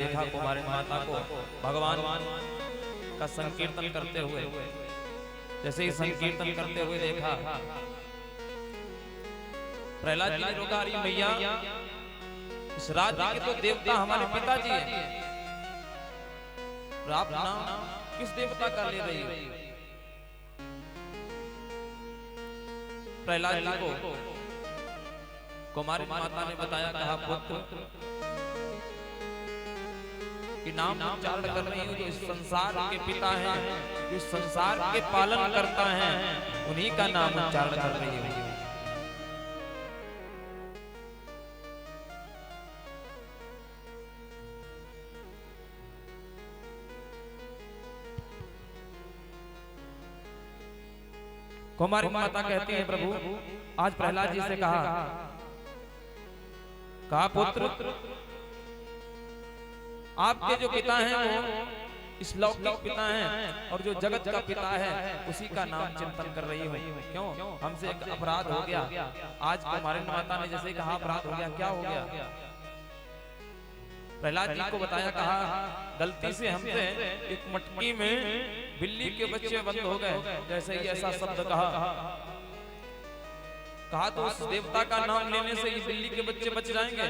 देखा कुमारी माता को भगवान का संकीर्तन करते हुए। जैसे ही संकीर्तन करते हुए देखा, प्रहलाद जी ने रोका, अरे मैया, इस राज्य के तो देवता हमारे पिताजी हैं, आप नाम किस देवता का ले रही हो? प्रहलाद जी को कुमारी माता ने बताया, कहा पुत्र कि नाम उच्चारण कर रही हूं, जो इस संसार के पिता हैं, जो इस संसार के पालन करता है, उन्हीं का नाम उच्चारण कर रही हूं। कुमारी माता कहती है, प्रभु आज प्रहलाद जी से कहा पुत्र, आपके जो पिता हैं वो इस लौकिक पिता हैं, और जो जगत का पिता है उसी का नाम चिंतन कर रही हूँ। क्यों? हमसे एक अपराध हो गया। आज कुमारी माता ने जैसे कहा अपराध हो गया, क्या हो गया? प्रहलाद जी को बताया, कहा गलती से हमसे एक मटकी में बिल्ली के बच्चे बंद हो गए। जैसे ही ऐसा शब्द कहा तो उस देवता का नाम लेने से ये बिल्ली के बच्चे बच जाएंगे।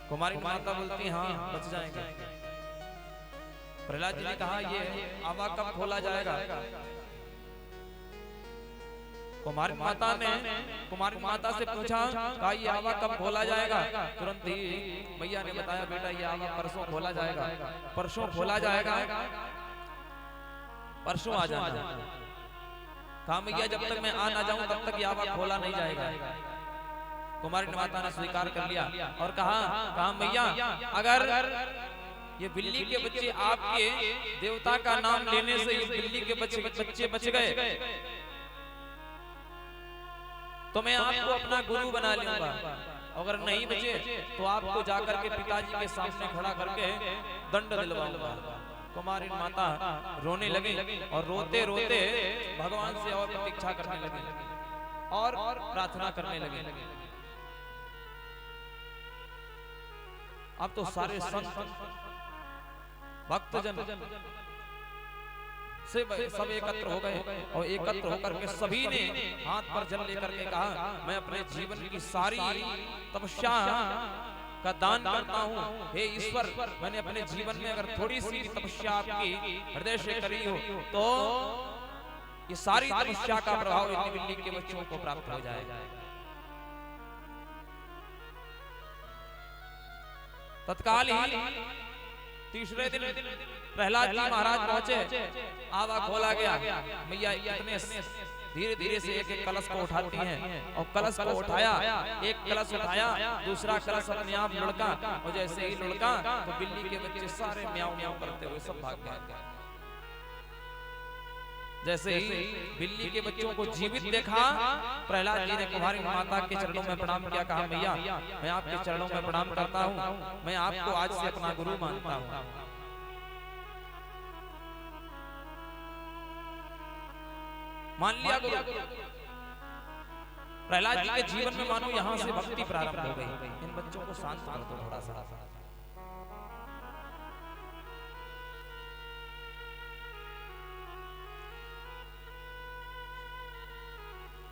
कुमारी माता बोलती, हाँ बच जाएंगे। प्रहलाद जी ने कहा, ये आवा कब खोला जाएगा? कुमारी माता से पूछा, कहा ये आवा कब खोला जाएगा? तुरंत ही मैया ने बताया, बेटा ये आवा परसों खोला जाएगा, परसों खोला जाएगा, परसों आ जाना। कहा मैया, जब तक मैं आ ना जाऊं तब तक ये आवा खोला नहीं जाएगा। कुमारी माता ने स्वीकार कर लिया और कहा मैया, अगर ये बिल्ली के बच्चे आपके देवता का नाम लेने से ये बिल्ली के बच्चे बच गए तो मैं आपको अपना गुरु बना लूंगा। अगर नहीं बचे तो आपको जाकर के पिताजी के सामने खड़ा करके दंड दिलवाऊंगा। कुमारी माता रोने लगी और रोते रोते भगवान से और प्रतीक्षा करने लगी और प्रार्थना करने लगी। अब तो सारे संत भक्तजन सब एकत्र हो गए और एकत्र होकर के सभी ने हाथ पर जल लेकर के कहा, मैं अपने जीवन की सारी तपस्या का दान करता हूँ। हे ईश्वर, मैंने अपने जीवन में अगर थोड़ी सी तपस्या आपकी हृदय से करी हो तो ये सारी तपस्या का प्रभाव इन बिल्ली के बच्चों को प्राप्त हो जाएगा। तत्काल ही तीसरे दिन प्रहलाद जी महाराज पहुंचे, आवा खोला गया। मैया इतने धीरे धीरे से एक एक कलश को उठाती हैं और कलश को उठाया, एक कलश उठाया, दूसरा कलश अपने आप लुढ़का और जैसे ही लुढ़का तो बिल्ली के बच्चे सारे म्याऊं म्याऊं करते हुए सब भाग गए। जैसे ही बिल्ली के बच्चों को जीवित देखा, प्रहलाद जी ने कुमारी माता के चरणों में प्रणाम किया। कहा मैया, मैं आपके चरणों में प्रणाम करता हूँ, मैं आपको आज से अपना गुरु मानता हूँ। मान लिया गुरु। प्रहलाद जी के जीवन में मानो यहाँ से भक्ति प्रारंभ हो गई। इन बच्चों को शांत कर दो थोड़ा सा।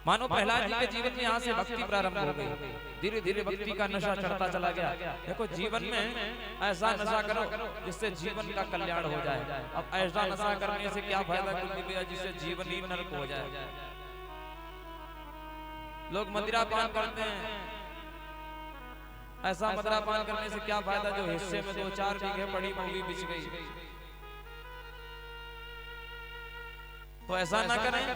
मानो प्रहलाद जी के जीवन में यहाँ से भक्ति प्रारंभ हो गई। धीरे धीरे भक्ति का नशा चढ़ता चला गया। देखो, जीवन में ऐसा नशा करो जिससे जीवन का कल्याण हो जाए। अब ऐसा नशा करने से क्या फायदा भैया, जिससे जीवन ही नरक हो जाए। लोग मदिरा पान करते हैं, ऐसा मदिरा पान करने से क्या फायदा जो हिस्से में 2-4 बीघे बड़ी मूली बिछ गई। तो ऐसा ना करें।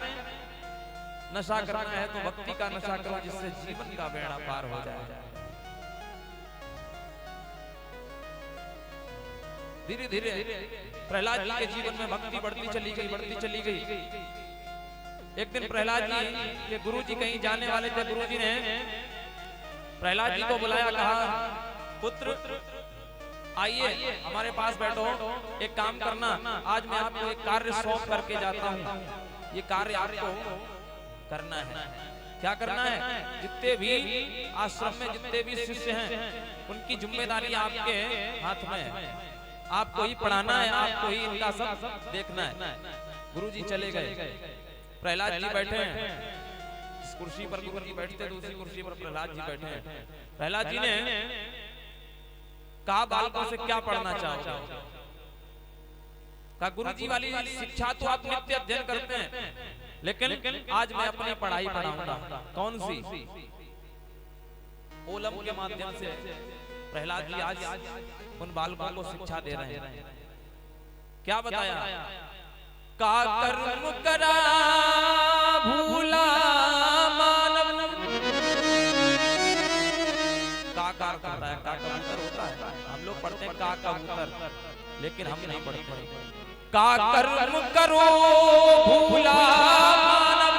नशा करना है तो भक्ति का नशा करो, जिससे जीवन का बेड़ा पार हो जाए। धीरे धीरे प्रहलाद जी के जीवन में भक्ति बढ़ती चली गई। एक दिन प्रहलाद जी के गुरु जी कहीं जाने वाले थे। गुरु जी ने प्रहलाद जी को बुलाया, कहा पुत्र आइए हमारे पास बैठो, एक काम करना, आज मैं आपको एक कार्य सौंप करके जाता हूँ। ये कार्य आपको करना है। क्या करना है? जितने भी आश्रम में जितने भी शिष्य हैं उनकी जिम्मेदारी आपके हाथ में है। आपको ही पढ़ाना है, आपको ही इनका सब देखना है। गुरुजी चले गए, प्रहलाद जी बैठे हैं इस कुर्सी पर, गुरुजी बैठते दूसरी कुर्सी पर प्रहलाद जी बैठे हैं। प्रहलाद जी ने कहा बालकों से क्या पढ़ना चाहोगे? कहा गुरुजी वाली शिक्षा तो आप नित्य अध्ययन करते हैं, लेकिन आज मैं अपनी पढ़ाई पढ़ाऊंगा। कौन सी? ओलम के माध्यम से प्रहलाद जी आज उन बालकों को शिक्षा दे रहे हैं। क्या बताया? का कर्म करा भूला मानव, का करता है, का कबूतर होता है। हम लोग पढ़ते हैं का कबूतर, लेकिन हम नहीं पढ़ते। का कर्म करो भूला मानव,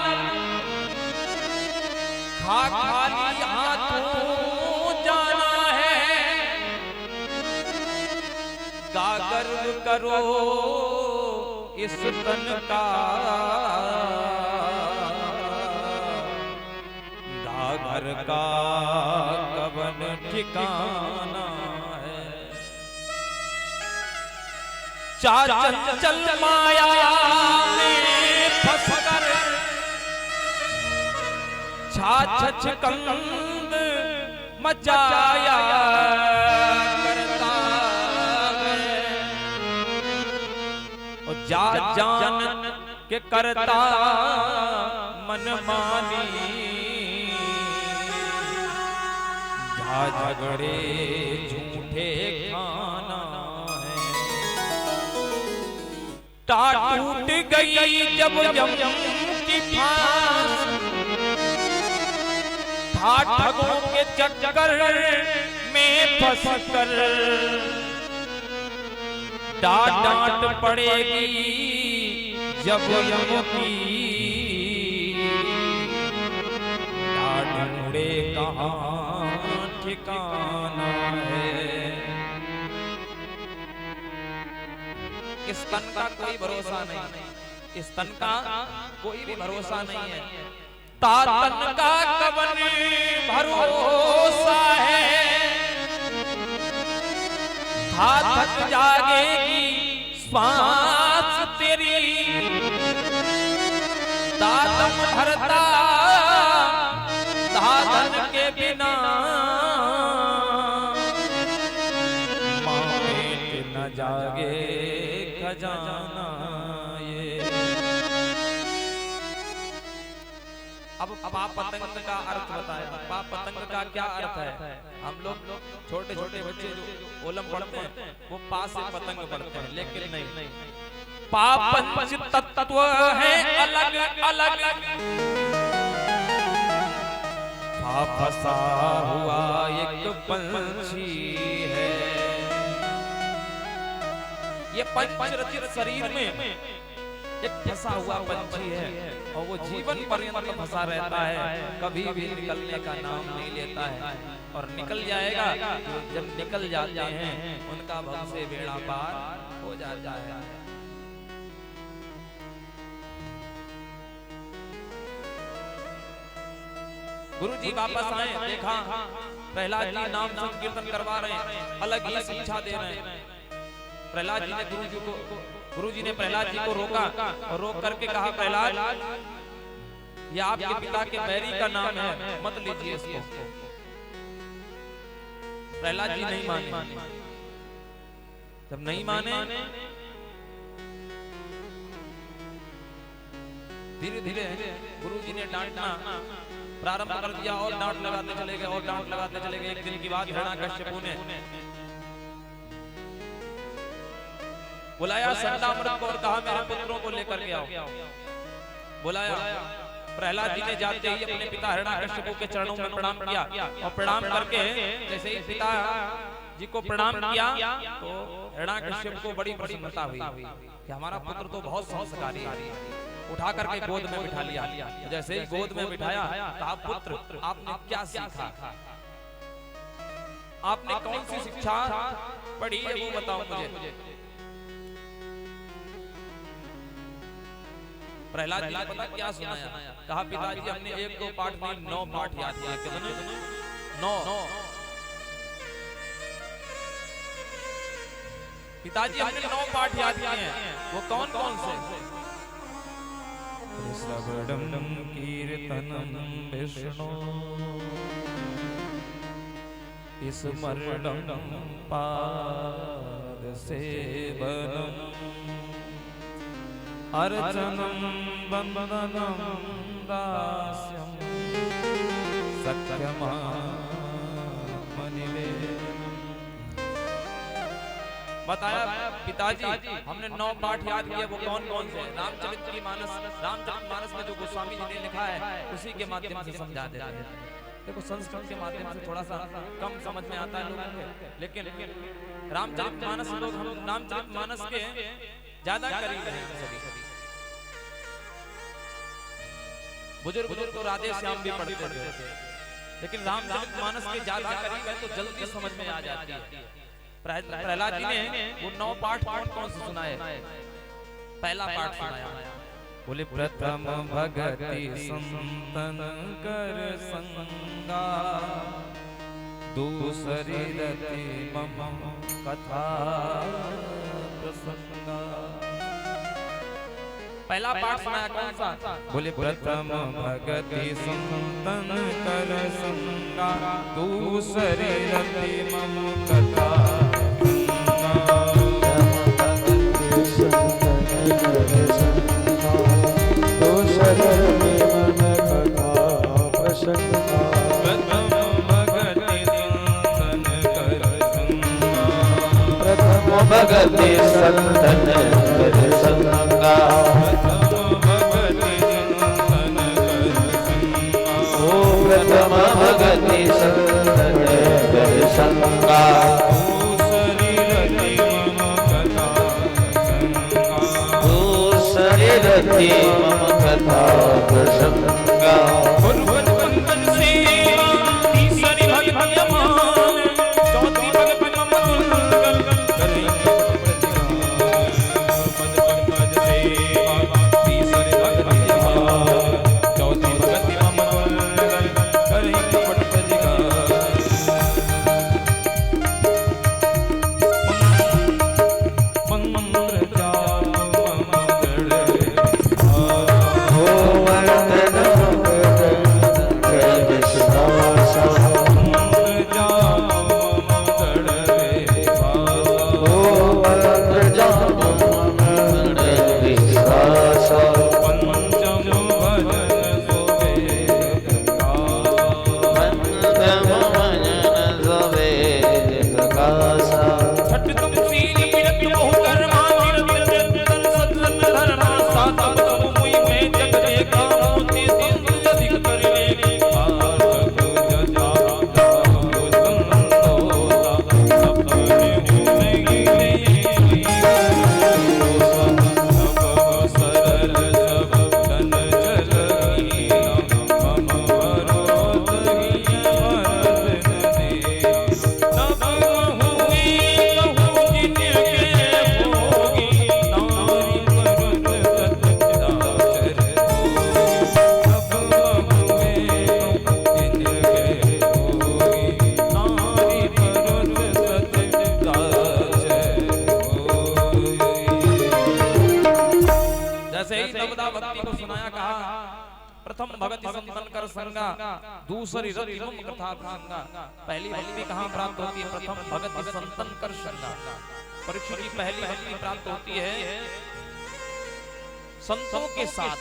खाली हाथों जाना है। का कर्म करो इस तन का, घर का कवन ठिकाना है। चंचल माया में फंसकर छाछ कंद मचाया करता है, और जान के करता मन मानी। झगड़े झूठे खाना है। टूट गई जब यम की फांस, ठगों के चक्कर में फंसकर डांट पड़ेगी जब यम की। ढूंढे कहाँ ठिकाना है। इस तन का कोई भरोसा नहीं, इस तन का कोई भी भरोसा नहीं है। तन का कवन भरोसा है, थक जाएगी श्वास तेरी। दादम भरता साधन के बिना, मामेट न जागे खजाना ये। अब पाप पतंग का अर्थ बताया। पाप पतंग का क्या अर्थ है? हम लोग छोटे छोटे बच्चे जो ओलम पढ़ते हैं वो पास से पतंग पढ़ते हैं, लेकिन नहीं। पाप पंच तत्व है अलग अलग, फंसा हुआ एक पंछी है। ये पंचरचित शरीर में एक फंसा हुआ पंछी है, और वो जीवन पर्यंत फंसा रहता है, कभी भी निकलने का नाम नहीं लेता है। और निकल जाएगा, जब निकल जाते हैं उनका भव से बेड़ा पार हो जाता है। गुरुजी वापस आए, देखा प्रहलाद जी नाम संकीर्तन करवा रहे हैं, अलग ही शिक्षा दे रहे हैं। प्रहलाद जी ने गुरुजी ने प्रहलाद जी को रोका, और रोक करके कहा प्रहलाद ये आपके पिता के बैरी का नाम है, मत लीजिए इसको। प्रहलाद जी नहीं माने। जब नहीं माने, धीरे धीरे गुरुजी ने डांटना प्रारंभ कर दिया, और डांट लगाते चले गए, और डांट लगाते चले गए। एक दिन की बात, हिरण्यकश्यपु ने बुलाया संडामृत को और कहा मेरे पुत्रों को लेकर के आओ। बुलाया, प्रहलाद जी ने जाते ही अपने पिता हिरण्यकश्यपु के चरणों में प्रणाम किया, और प्रणाम करके जैसे ही पिता जी को प्रणाम किया तो हिरण्यकश्यप को बड़ी प्रसन्नता हुई कि हमारा पुत्र तो बहुत संस्कारी है। उठा करके गोद में बिठा लिया। जैसे ही गोद में बिठाया, कहा पुत्र आपने क्या सीखा, आपने कौन सी शिक्षा पढ़ी है वो बताओ मुझे। प्रहलाद जी ने पता क्या सुनाया, कहा पिताजी हमने 1-2 पाठ नहीं 9 पाठ याद किए। कितने? 9। पिताजी हमने 9 पाठ याद किए हैं। वो कौन कौन से? श्रवणं कीर्तनं विष्णु स्मरणं पाद सेवनम् अर्चनं वन्दनं दास्यं सत्यमामनिवेदनम्। बताया पिताजी हमने 9 पाठ याद किए। वो कौन कौन से? रामचरितमानस में जो गोस्वामी जी ने लिखा है उसी के माध्यम से समझा देते हैं। देखो संस्कृत के माध्यम से थोड़ा सा कम समझ में आता है लोगों को, लेकिन रामचरितमानस लोग हम रामचरितमानस के ज्यादा करीब हैं सभी। बुजुर्ग तो राधे श्याम भी पढ़ते थे, लेकिन रामचरितमानस के ज्यादा करीब है तो जल्दी समझ में आ जाती है। प्रहलाद जी ने वो 9 पाठ कौन कौन से सुनाए? पहला पाठ सुनाया, बोले प्रथम भगति संतन कर संगा दूसरी रति मम कथा प्रसंगा। पहला पाठ सुनाया कौन सा? बोले प्रथम भगति संतन कर संगा दूसरी रति मम कथा भगति संतन कर संगा प्रथम भगति संतन कर संगा दूसरी रति मम कथा प्रसंगा। प्रथम भगति संतन कर संगा दूसरी रति मम कथा प्रसंगा। पहली भक्ति कहाँ प्राप्त होती है? प्रथम भगति संतन कर संगा। परीक्षा की पहली भक्ति प्राप्त होती है संतों के साथ।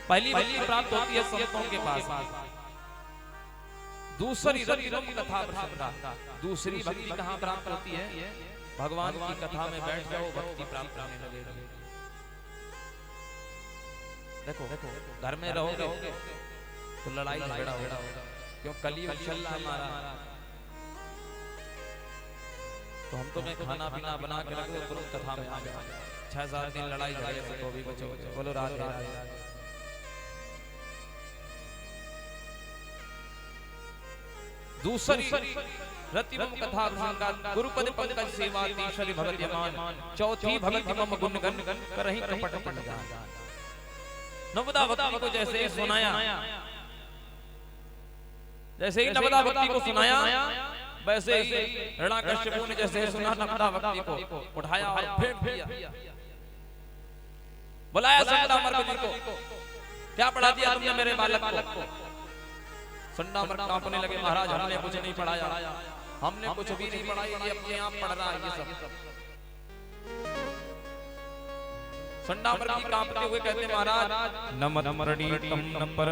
पहली भक्ति प्राप्त होती है संतों के पास। दूसरी रति मम कथा प्रसंगा। दूसरी भक्ति कहाँ प्राप्त होती है? भगवान की कथा में बैठ जाओ, भक्ति प्राप्त होने लगेगी। देखो घर में रहोगे तो लड़ाई झगड़ा होगा, क्यों? कलयुग चल रहा हमारा, तो हम तुम्हें खाना पीना बना के रख दो, तुरंत कथा में आ जाओ। 6-7 दिन लड़ाई झगड़े से तो भी बचो। बोलो राधे राधे। दूसरी रति मम कथा संगा गुरुपद पंकज सेवा तीसरी भगत यमान चौथी भगत मम गुण गन करहि कपट पट जान। नवदा भक्ति को जैसे ही सुनाया, जैसे ही नवदा भक्ति को सुनाया, वैसे ही हिरण्याकश्यपु ने जैसे सुना नवदा भक्ति को उठाया और फेंक दिया। बुलाया संडामर्क जी को, क्या पढ़ा दिया तुमने मेरे बालक को? संडामर्क कांपने लगे, महाराज हमने कुछ नहीं पढ़ाया, हमने कुछ भी नहीं पढ़ा, ये अपने आप पढ़ रहा है ये सब। संडामर्क जी कांपते हुए कहते महाराज नमत प्रणीतम न पर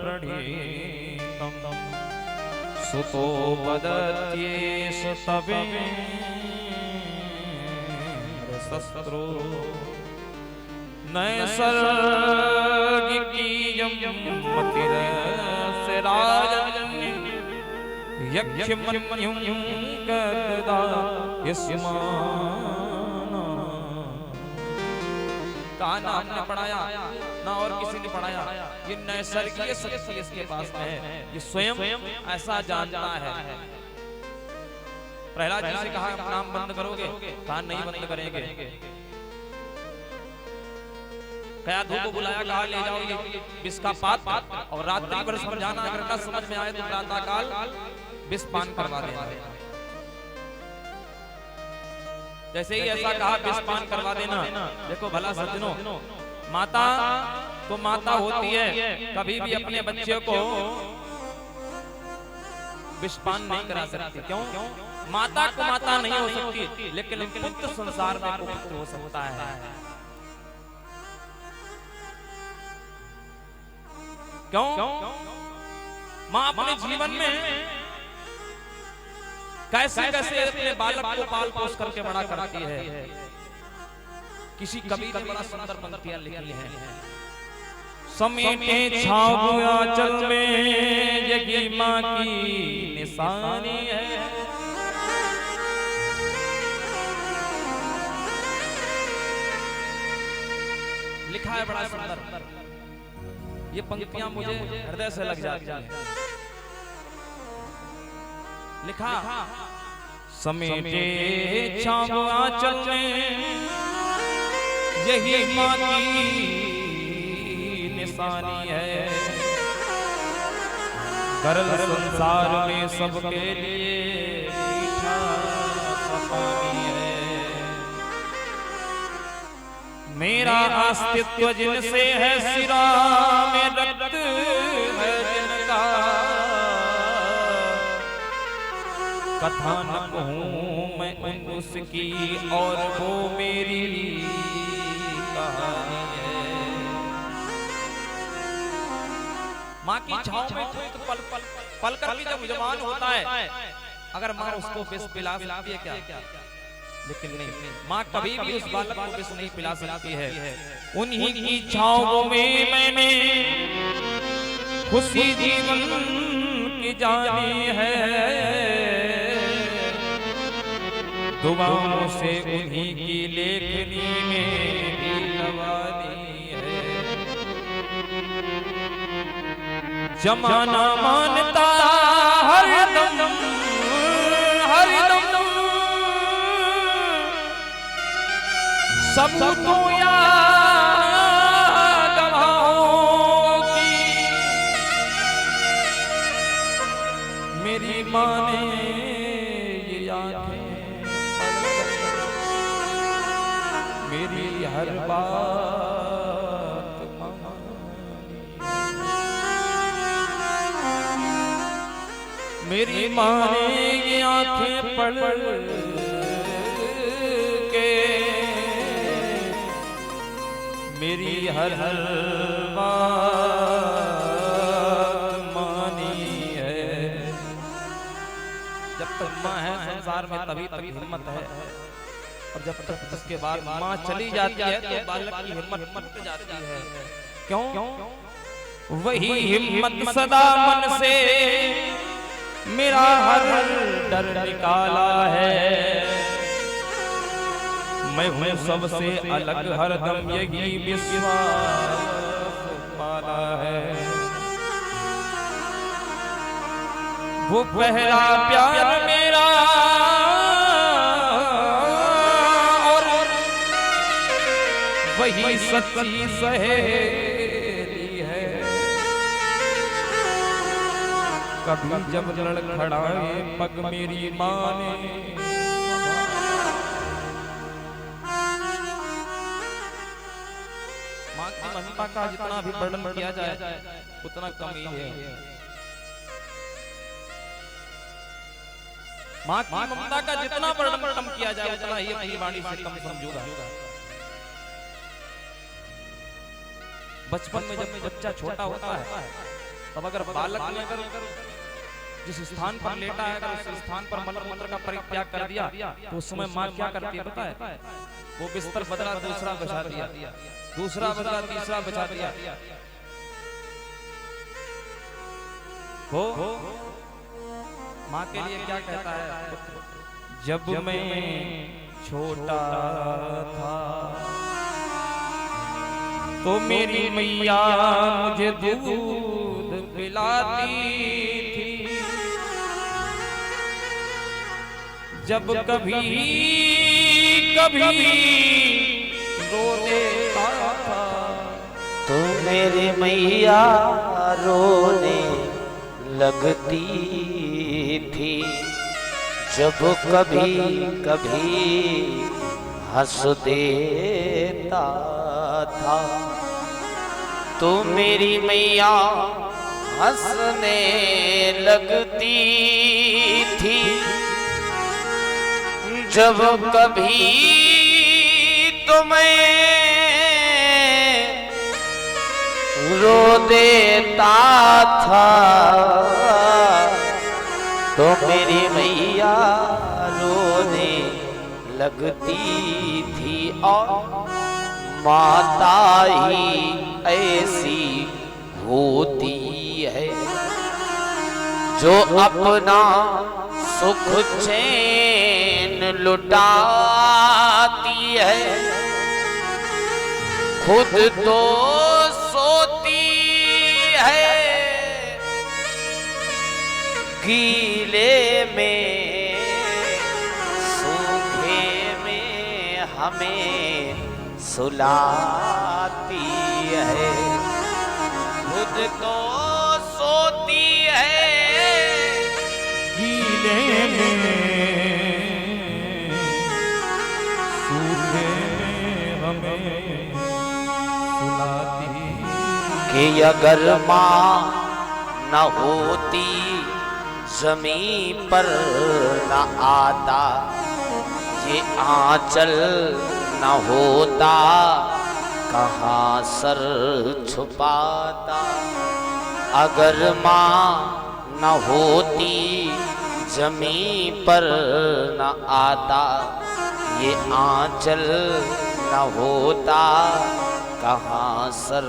प्रणीतम सुतो वदत्येष तवे शस्त्रो नैसर्गिकीयं मतिरस्य राजन् यक्षमन्युं कदा यस्माना। कहा ना हमने पढ़ाया ना और किसी ने पढ़ाया, ये नैसर्गिक शक्ति इसके पास है, ये स्वयं ऐसा जानता है। प्रहलाद जी से कहा नाम बंद करोगे? कहा नहीं बंद करेंगे। कया धूप को बुलाया, कहा ले जाओ ये विष का पात और रात्रि भर समझाना, अगर न समझ में आए तो प्रातः काल विष पान करवा देना। जैसे ही ऐसा कहा विष पान करवा देना। देखो भला सज्जनों, माता तो माता होती है, कभी भी अपने बच्चे को विष पान नहीं करा सकती। क्यों? माता को माता नहीं हो सकती, लेकिन पुत्र संसार में पुत्र हो सकता है। क्यों? मां अपने जीवन में कैसे कैसे अपने बालक को पाल पोस करके बड़ा करती है। किसी कवि ने बड़ा सुंदर पंक्तियां लिखी हैं। समेटे छाव आंचल में यही माँ की निशानी है। लिखा है बड़ा सुंदर। ये पंक्तियां मुझे हृदय से लग जाती हैं। लिखा समेटे छाव आंचल में यही माँ की निशानी है। करल संसार में सबके लिए मीठा पानी है। मेरा अस्तित्व जिनसे है सिरा में रक्त है जिनका। कथानक हूँ मैं उसकी और वो मेरी कहानी है। माँ की छांव में तो पल कर भी जब जवान होता है, अगर माँ उसको विष पिला सकती है क्या? लेकिन नहीं, माँ कभी भी उस बालक को विष नहीं पिला सकती है। उन्हीं की छांव में मैंने खुशी जीवन की जानी है। दुआओं से उन्हीं की लेखनी में भी लवानी है। जमाना मानता हरदम हरदम सबूतों या गवाहों की। मेरी माँ ने ये आंखें मेरी हर बात मानी। मेरी माँ ने ये आंखें पढ़ के मेरी हर बात मानी है। जब तक माँ है संसार में तभी तक हिम्मत है, और जब तक उसके बाद माँ चली जाती है तो बालक की हिम्मत मट जाती है। क्यों? वही हिम्मत सदा मन से मेरा हर डर निकाला है। मैं हूँ सबसे अलग हरदम यही विश्वास पाला है। वो पहला प्यार मेरा और वही सच्ची सहेली है। कभी जब लड़खड़ाए पग मेरी माँ ने, माँ की ममता का जितना भी वर्णन किया जाए उतना कम ही है। माँ की ममता का जितना वर्णन कम किया जाए उतना ही अपनी वाणी से कम समझूंगा। बचपन में जब बच्चा छोटा होता है तब अगर बालक ने अगर जिस स्थान पर लेटा है अगर उस स्थान पर मल मूत्र का परित्याग कर दिया तो उस समय माँ क्या करती है पता है? वो बिस्तर बदला दूसरा बिछा दिया, दूसरा बदला तीसरा बिछा दिया। हो माँ के लिए क्या कहता है? जब मैं छोटा था तो मेरी मैया मुझे दूध पिलाती थी, जब कभी कभी रो देता था तो मेरी मैया रोने लगती थी, जब कभी कभी हंस देता था तो मेरी मैया हंसने लगती थी, जब कभी तो मैं रो देता था तो मेरी मैया रोने लगती थी। और माता ही ऐसी होती है जो अपना सुख चैन लुटाती है, खुद तो सोती है गीले में सूखे में हमें सुलाती है, खुद तो सोती है गीले में सूखे में हमें सुलाती। कि अगर माँ न होती जमीन पर न आता, ये आंचल न होता कहाँ सर छुपाता। अगर माँ न होती जमीन पर न आता, ये आंचल न होता कहाँ सर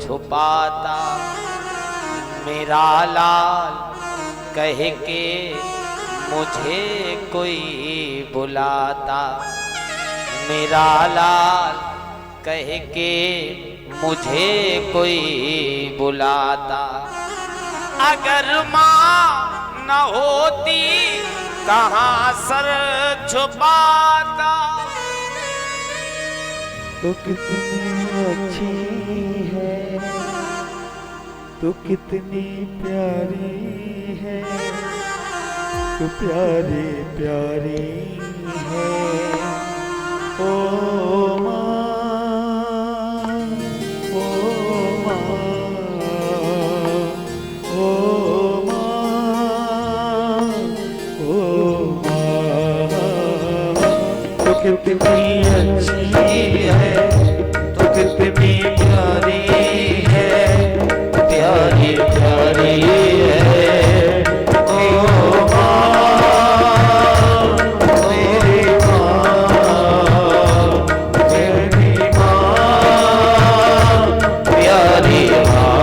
छुपाता। मेरा लाल कह के मुझे कोई बुलाता, मेरा लाल कह के मुझे कोई बुलाता। अगर माँ न होती कहाँ सर छुपाता। तो कितनी अच्छी है, तो कितनी प्यारी है, तो प्यारी प्यारी है ओ माँ, ओ माँ, ओ माँ, ओ माँ। तो कितनी अच्छी है, तो कितनी प्यारी है, प्यारी प्यारी है ओ माँ, मेरी माँ, मेरी माँ, प्यारी माँ।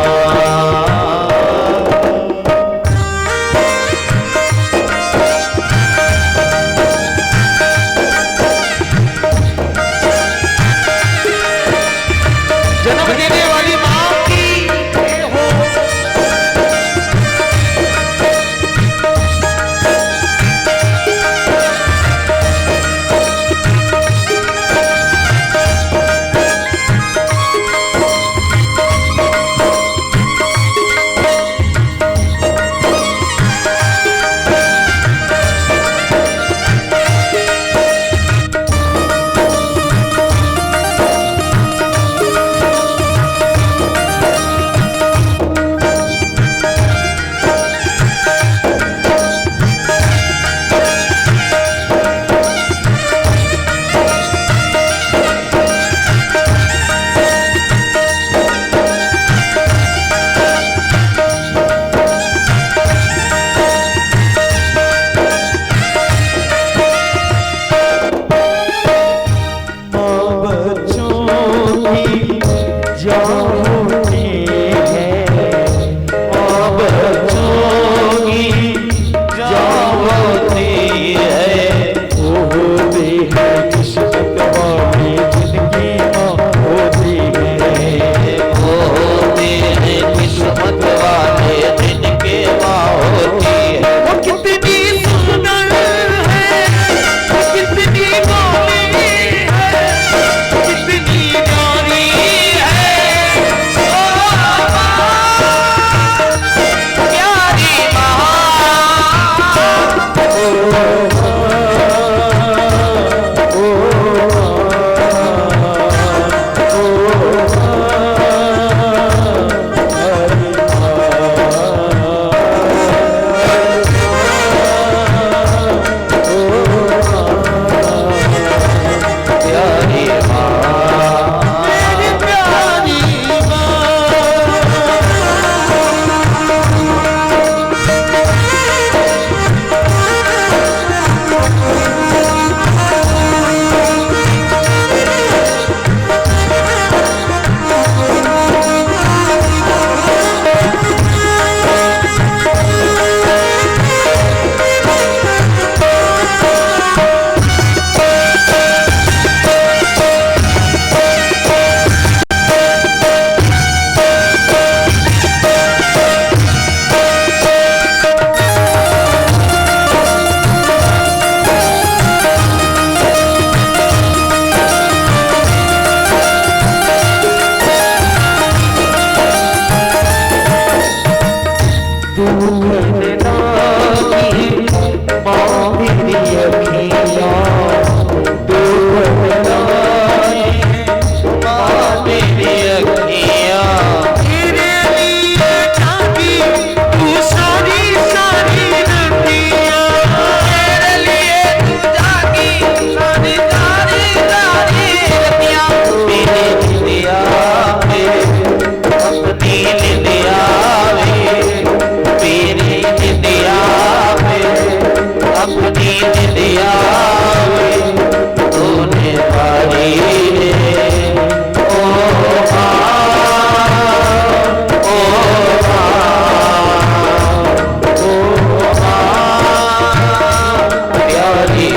मेरी अखियाँ तू बनाई माँ मेरी अखियाँ तेरे लिए जागी तू सारी सारी रतियाँ तेरे लिए तू जागी सारी सारी सारी रतियाँ मेरी निंदिया अपनी निंदिया मेरी निंदिया अपनी निंदिया तूने पाई ओ प्यारी